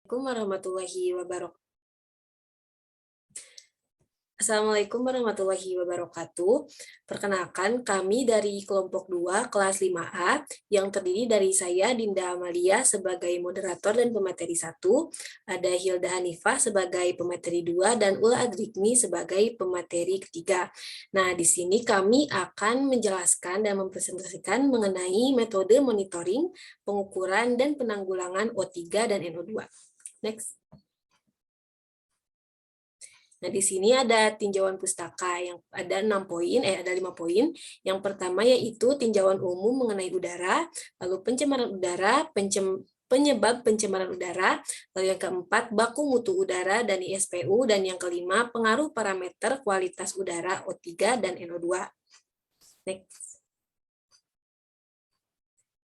Assalamualaikum warahmatullahi wabarakatuh. Assalamualaikum warahmatullahi wabarakatuh. Perkenalkan, kami dari kelompok 2 kelas 5A yang terdiri dari saya Dinda Amalia sebagai moderator dan pemateri 1, ada Hilda Hanifah sebagai pemateri 2 dan Ula Adrikmi sebagai pemateri ketiga. Nah, di sini kami akan menjelaskan dan mempresentasikan mengenai metode monitoring, pengukuran dan penanggulangan O3 dan NO2. Next. Nah, di sini ada tinjauan pustaka yang ada 5 poin. Yang pertama yaitu tinjauan umum mengenai udara, lalu pencemaran udara, penyebab pencemaran udara, lalu yang keempat baku mutu udara dan ISPU, dan yang kelima pengaruh parameter kualitas udara O3 dan NO2. Next.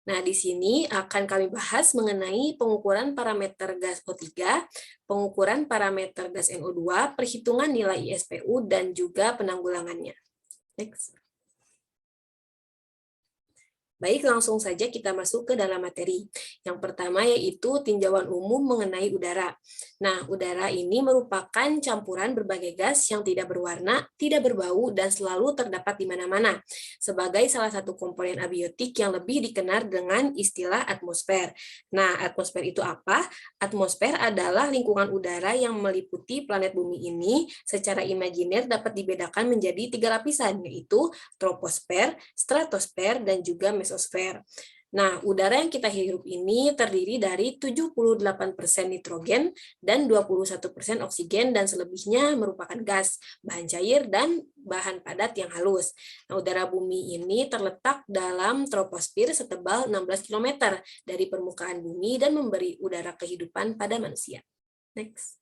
Nah, di sini akan kami bahas mengenai pengukuran parameter gas O3, pengukuran parameter gas NO2, perhitungan nilai ISPU, dan juga penanggulangannya. Next. Baik, langsung saja kita masuk ke dalam materi. Yang pertama yaitu tinjauan umum mengenai udara. Nah, udara ini merupakan campuran berbagai gas yang tidak berwarna, tidak berbau, dan selalu terdapat di mana-mana, sebagai salah satu komponen abiotik yang lebih dikenal dengan istilah atmosfer. Nah, atmosfer itu apa? Atmosfer adalah lingkungan udara yang meliputi planet bumi ini secara imajiner dapat dibedakan menjadi 3 lapisan, yaitu troposfer, stratosfer, dan juga mesosfer. Nah, udara yang kita hirup ini terdiri dari 78% nitrogen dan 21% oksigen, dan selebihnya merupakan gas, bahan cair, dan bahan padat yang halus. Nah, udara bumi ini terletak dalam troposfer setebal 16 km dari permukaan bumi dan memberi udara kehidupan pada manusia. Next.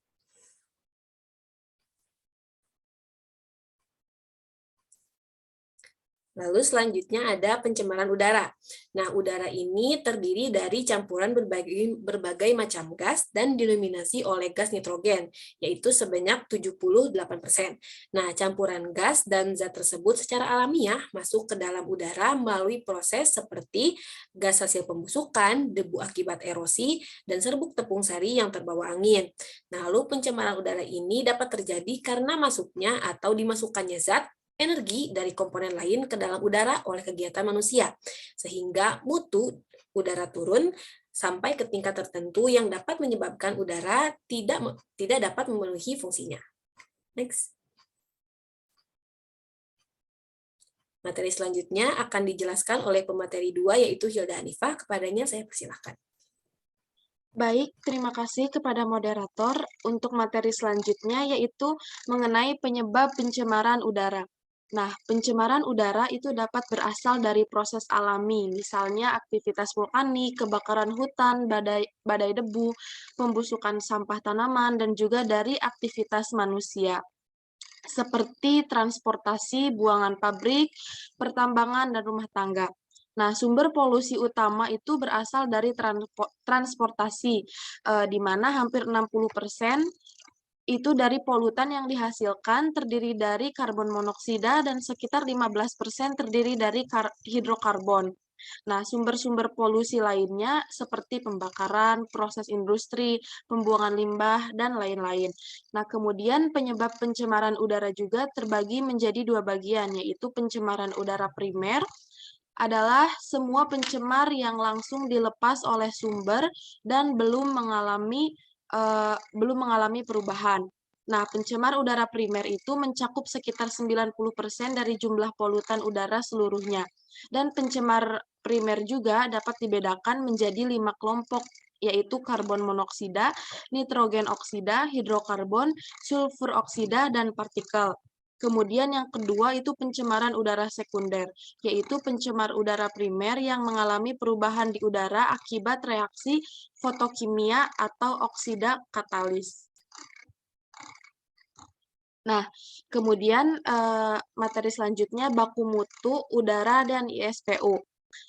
Lalu selanjutnya ada pencemaran udara. Nah, udara ini terdiri dari campuran berbagai macam gas dan didominasi oleh gas nitrogen, yaitu sebanyak 78%. Nah, campuran gas dan zat tersebut secara alamiah masuk ke dalam udara melalui proses seperti gas hasil pembusukan, debu akibat erosi, dan serbuk tepung sari yang terbawa angin. Nah, lalu pencemaran udara ini dapat terjadi karena masuknya atau dimasukkannya zat, energi dari komponen lain ke dalam udara oleh kegiatan manusia, sehingga mutu udara turun sampai ke tingkat tertentu yang dapat menyebabkan udara tidak dapat memenuhi fungsinya. Next. Materi selanjutnya akan dijelaskan oleh pemateri 2 yaitu Hilda Hanifah. Kepadanya saya persilahkan. Baik, terima kasih kepada moderator. Untuk materi selanjutnya yaitu mengenai penyebab pencemaran udara. Nah, pencemaran udara itu dapat berasal dari proses alami, misalnya aktivitas vulkanik, kebakaran hutan, badai debu, pembusukan sampah tanaman, dan juga dari aktivitas manusia, seperti transportasi, buangan pabrik, pertambangan, dan rumah tangga. Nah, sumber polusi utama itu berasal dari transportasi, di mana hampir 60% itu dari polutan yang dihasilkan terdiri dari karbon monoksida dan sekitar 15% terdiri dari hidrokarbon. Nah, sumber-sumber polusi lainnya seperti pembakaran, proses industri, pembuangan limbah, dan lain-lain. Nah, kemudian penyebab pencemaran udara juga terbagi menjadi 2 bagian, yaitu pencemaran udara primer adalah semua pencemar yang langsung dilepas oleh sumber dan belum mengalami perubahan. Nah, pencemar udara primer itu mencakup sekitar 90% dari jumlah polutan udara seluruhnya. Dan pencemar primer juga dapat dibedakan menjadi 5 kelompok, yaitu karbon monoksida, nitrogen oksida, hidrokarbon, sulfur oksida, dan partikel. Kemudian yang kedua itu pencemaran udara sekunder, yaitu pencemar udara primer yang mengalami perubahan di udara akibat reaksi fotokimia atau oksida katalis. Nah, kemudian materi selanjutnya baku mutu udara dan ISPU.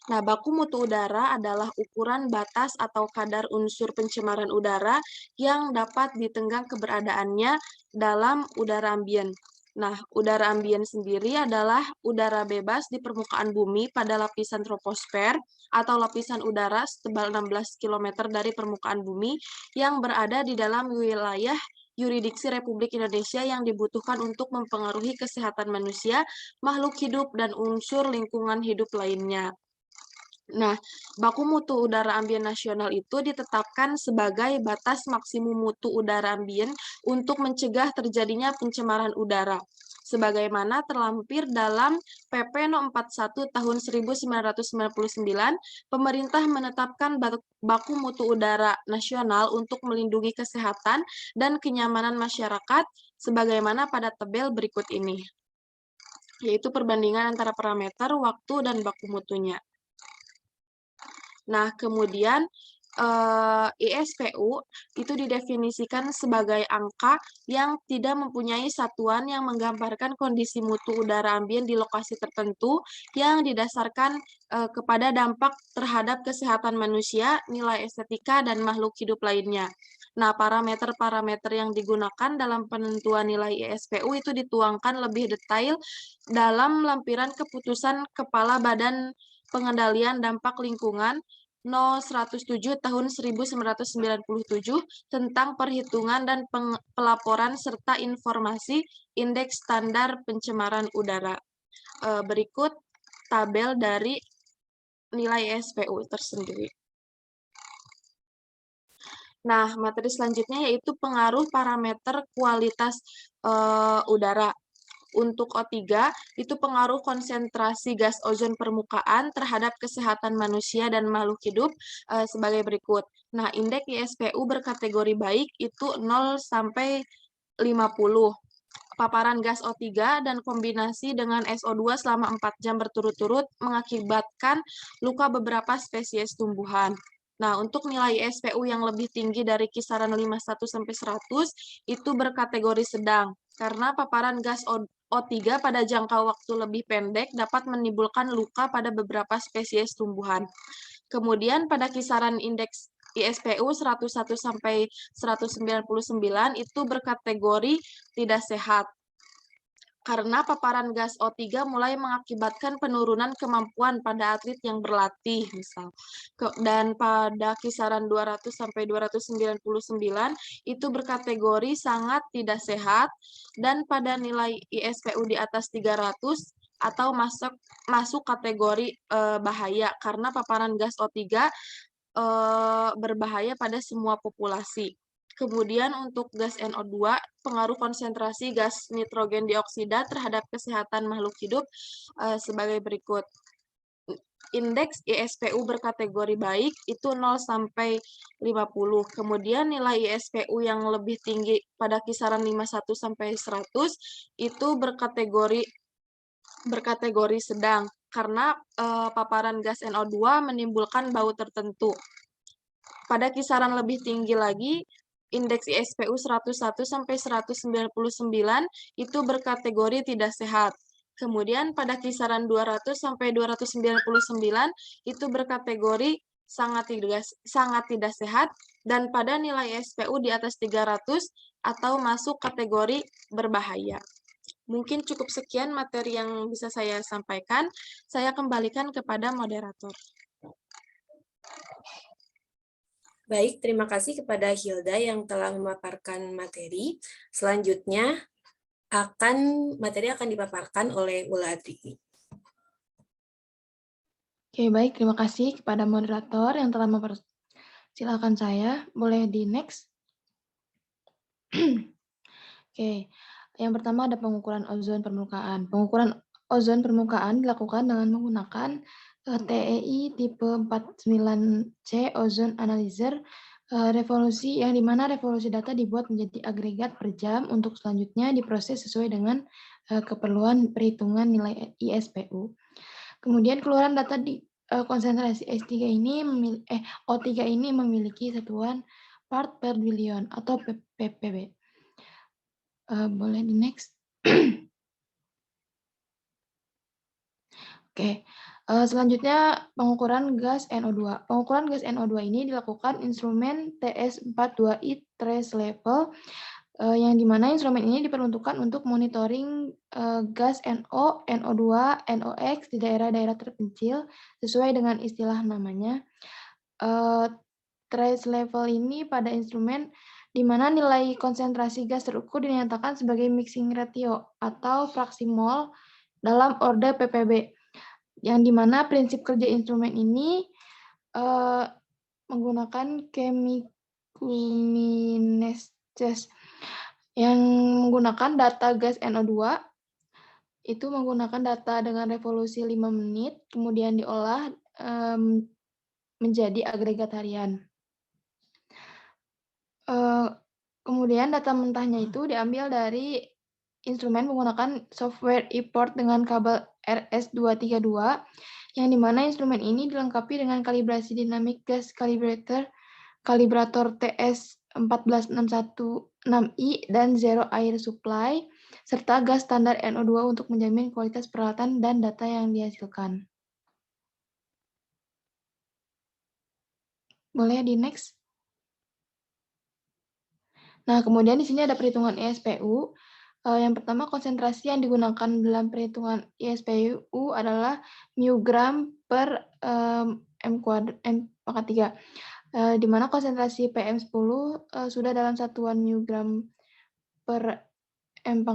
Nah, baku mutu udara adalah ukuran batas atau kadar unsur pencemaran udara yang dapat ditenggang keberadaannya dalam udara ambien. Nah, udara ambien sendiri adalah udara bebas di permukaan bumi pada lapisan troposfer atau lapisan udara setebal 16 km dari permukaan bumi yang berada di dalam wilayah yurisdiksi Republik Indonesia yang dibutuhkan untuk mempengaruhi kesehatan manusia, makhluk hidup, dan unsur lingkungan hidup lainnya. Nah, baku mutu udara ambien nasional itu ditetapkan sebagai batas maksimum mutu udara ambien untuk mencegah terjadinya pencemaran udara. Sebagaimana terlampir dalam PP No. 41 tahun 1999, pemerintah menetapkan baku mutu udara nasional untuk melindungi kesehatan dan kenyamanan masyarakat sebagaimana pada tabel berikut ini, yaitu perbandingan antara parameter, waktu, dan baku mutunya. Nah, kemudian ISPU itu didefinisikan sebagai angka yang tidak mempunyai satuan yang menggambarkan kondisi mutu udara ambien di lokasi tertentu yang didasarkan kepada dampak terhadap kesehatan manusia, nilai estetika, dan makhluk hidup lainnya. Nah, parameter-parameter yang digunakan dalam penentuan nilai ISPU itu dituangkan lebih detail dalam lampiran keputusan Kepala Badan Pengendalian Dampak Lingkungan No. 107 tahun 1997 tentang perhitungan dan pelaporan serta informasi indeks standar pencemaran udara. Berikut tabel dari nilai SPU tersendiri. Nah, materi selanjutnya yaitu pengaruh parameter kualitas udara. Untuk O3, itu pengaruh konsentrasi gas ozon permukaan terhadap kesehatan manusia dan makhluk hidup sebagai berikut. Nah, indeks ISPU berkategori baik itu 0 sampai 50. Paparan gas O3 dan kombinasi dengan SO2 selama 4 jam berturut-turut mengakibatkan luka beberapa spesies tumbuhan. Nah, untuk nilai ISPU yang lebih tinggi dari kisaran 51 sampai 100 itu berkategori sedang karena paparan gas O3 pada jangka waktu lebih pendek dapat menimbulkan luka pada beberapa spesies tumbuhan. Kemudian pada kisaran indeks ISPU 101 sampai 199 itu berkategori tidak sehat karena paparan gas O3 mulai mengakibatkan penurunan kemampuan pada atlet yang berlatih misal. Dan pada kisaran 200 sampai 299 itu berkategori sangat tidak sehat dan pada nilai ISPU di atas 300 atau masuk kategori bahaya karena paparan gas O3 berbahaya pada semua populasi. Kemudian untuk gas NO2, pengaruh konsentrasi gas nitrogen dioksida terhadap kesehatan makhluk hidup sebagai berikut. Indeks ISPU berkategori baik itu 0 sampai 50. Kemudian nilai ISPU yang lebih tinggi pada kisaran 51 sampai 100 itu berkategori sedang karena paparan gas NO2 menimbulkan bau tertentu. Pada kisaran lebih tinggi lagi, indeks ISPU 101 sampai 199 itu berkategori tidak sehat. Kemudian pada kisaran 200 sampai 299 itu berkategori sangat tidak sehat dan pada nilai ISPU di atas 300 atau masuk kategori berbahaya. Mungkin cukup sekian materi yang bisa saya sampaikan. Saya kembalikan kepada moderator. Baik, terima kasih kepada Hilda yang telah memaparkan materi. Selanjutnya, materi akan dipaparkan oleh Uladri. Oke, baik. Terima kasih kepada moderator yang telah mempersilahkan saya. Boleh di next? Oke, yang pertama ada pengukuran ozon permukaan. Pengukuran ozon permukaan dilakukan dengan menggunakan TEI tipe 49C Ozone Analyzer revolusi, yang dimana revolusi data dibuat menjadi agregat per jam untuk selanjutnya diproses sesuai dengan keperluan perhitungan nilai ISPU. Kemudian keluaran data di konsentrasi O3 ini memiliki satuan part per billion atau ppb. Boleh di next. Oke. Selanjutnya pengukuran gas NO2. Pengukuran gas NO2 ini dilakukan instrumen TS42i trace level yang dimana instrumen ini diperuntukkan untuk monitoring gas NO, NO2, NOx di daerah-daerah terpencil sesuai dengan istilah namanya. Trace level ini pada instrumen di mana nilai konsentrasi gas terukur dinyatakan sebagai mixing ratio atau fraksi mol dalam orde ppb, yang dimana prinsip kerja instrumen ini menggunakan chemiluminescence yang menggunakan data gas NO2 itu menggunakan data dengan revolusi 5 menit, kemudian diolah menjadi agregat harian. Kemudian data mentahnya itu diambil dari instrumen menggunakan software import dengan kabel RS232, yang dimana instrumen ini dilengkapi dengan kalibrasi dinamik gas kalibrator TS14616I dan zero air supply, serta gas standar NO2 untuk menjamin kualitas peralatan dan data yang dihasilkan. Boleh di next? Nah, kemudian di sini ada perhitungan ISPU. Yang pertama, konsentrasi yang digunakan dalam perhitungan ISPU adalah μg per M², di mana konsentrasi PM10 sudah dalam satuan μg per M²,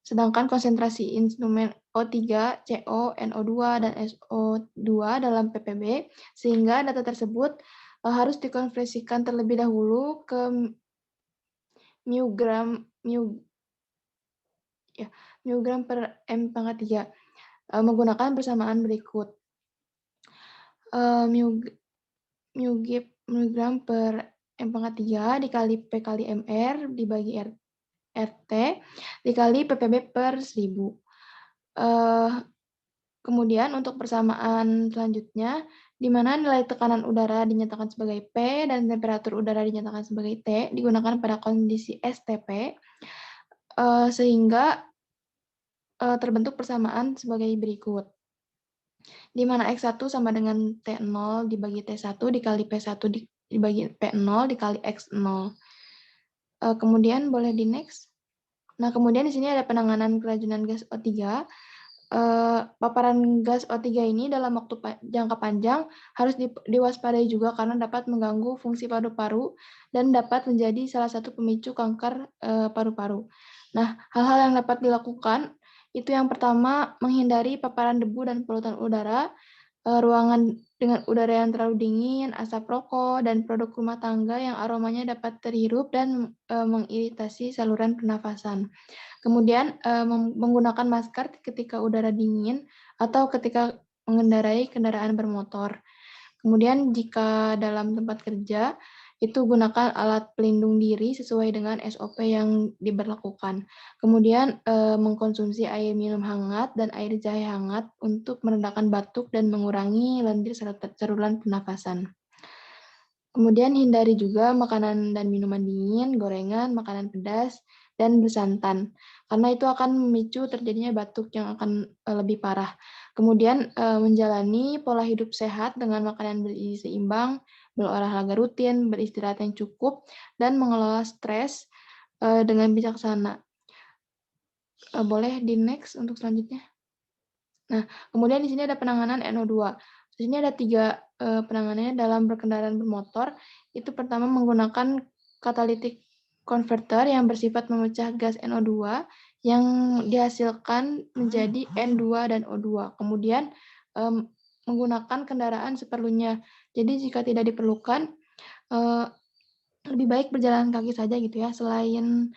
sedangkan konsentrasi instrumen O3, CO, NO2, dan SO2 dalam ppb, sehingga data tersebut harus dikonversikan terlebih dahulu ke μg per M², menggunakan persamaan berikut. μg per M², dikali P kali MR dibagi RT dikali ppb per 1000. Kemudian untuk persamaan selanjutnya, di mana nilai tekanan udara dinyatakan sebagai P dan temperatur udara dinyatakan sebagai T, digunakan pada kondisi STP, sehingga terbentuk persamaan sebagai berikut. Di mana X1 sama dengan T0 dibagi T1 dikali P1 dibagi P0 dikali X0. Kemudian boleh di next. Nah, kemudian di sini ada penanganan keracunan gas O3. Paparan gas O3 ini dalam waktu jangka panjang harus diwaspadai juga karena dapat mengganggu fungsi paru-paru dan dapat menjadi salah satu pemicu kanker paru-paru. Nah, hal-hal yang dapat dilakukan itu yang pertama, menghindari paparan debu dan polutan udara, ruangan dengan udara yang terlalu dingin, asap rokok, dan produk rumah tangga yang aromanya dapat terhirup dan mengiritasi saluran pernafasan. Kemudian menggunakan masker ketika udara dingin atau ketika mengendarai kendaraan bermotor. Kemudian jika dalam tempat kerja, itu gunakan alat pelindung diri sesuai dengan SOP yang diberlakukan. Kemudian mengkonsumsi air minum hangat dan air jahe hangat untuk meredakan batuk dan mengurangi lendir saluran pernafasan. Kemudian hindari juga makanan dan minuman dingin, gorengan, makanan pedas, dan bersantan, karena itu akan memicu terjadinya batuk yang akan lebih parah. Kemudian menjalani pola hidup sehat dengan makanan bergizi seimbang, berolahraga rutin, beristirahat yang cukup, dan mengelola stres dengan bijaksana. Boleh di next untuk selanjutnya. Nah, kemudian di sini ada penanganan NO2. Di sini ada 3 penanganannya dalam berkendaraan bermotor. Itu pertama menggunakan catalytic converter yang bersifat memecah gas NO2 yang dihasilkan menjadi N2 dan O2. Kemudian menggunakan kendaraan seperlunya. Jadi jika tidak diperlukan, lebih baik berjalan kaki saja gitu ya, selain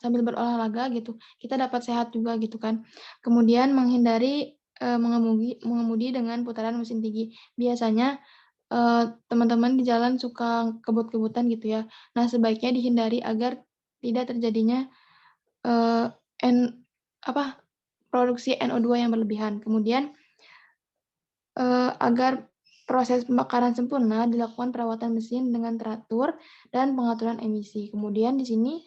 sambil berolahraga gitu, kita dapat sehat juga gitu kan. Kemudian menghindari mengemudi dengan putaran mesin tinggi. Biasanya teman-teman di jalan suka kebut-kebutan gitu ya. Nah, sebaiknya dihindari agar tidak terjadinya produksi NO2 yang berlebihan. Kemudian agar proses pembakaran sempurna dilakukan perawatan mesin dengan teratur dan pengaturan emisi. Kemudian di sini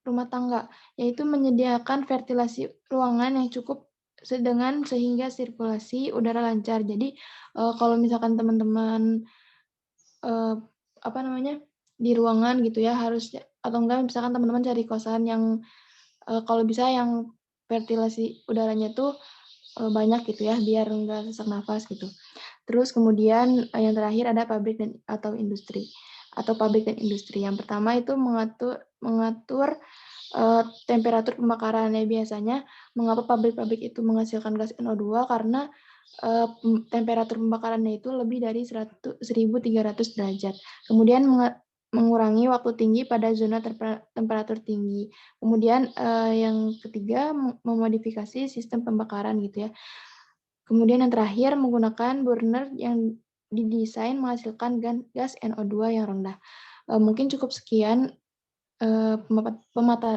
rumah tangga, yaitu menyediakan ventilasi ruangan yang cukup sehingga sirkulasi udara lancar. Jadi kalau misalkan teman-teman di ruangan gitu ya, harus atau enggak misalkan teman-teman cari kosan yang kalau bisa yang ventilasi udaranya tuh banyak gitu ya, biar enggak sesak nafas gitu. Terus kemudian yang terakhir ada pabrik atau industri. Yang pertama itu mengatur temperatur pembakarannya. Biasanya mengapa pabrik-pabrik itu menghasilkan gas NO2 karena temperatur pembakarannya itu lebih dari 1.300 derajat. Kemudian mengurangi waktu tinggi pada zona temperatur tinggi. Kemudian yang ketiga memodifikasi sistem pembakaran gitu ya. Kemudian yang terakhir menggunakan burner yang didesain menghasilkan gas NO2 yang rendah. Mungkin cukup sekian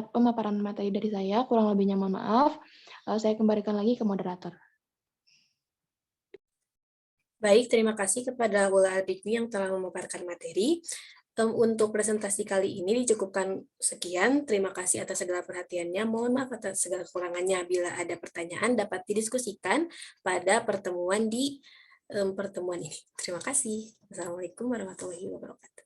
pemaparan materi dari saya, kurang lebihnya mohon maaf. Saya kembalikan lagi ke moderator. Baik, terima kasih kepada Wula Adikwi yang telah memaparkan materi. Untuk presentasi kali ini dicukupkan sekian. Terima kasih atas segala perhatiannya. Mohon maaf atas segala kekurangannya. Bila ada pertanyaan dapat didiskusikan pada pertemuan ini. Terima kasih. Wassalamualaikum warahmatullahi wabarakatuh.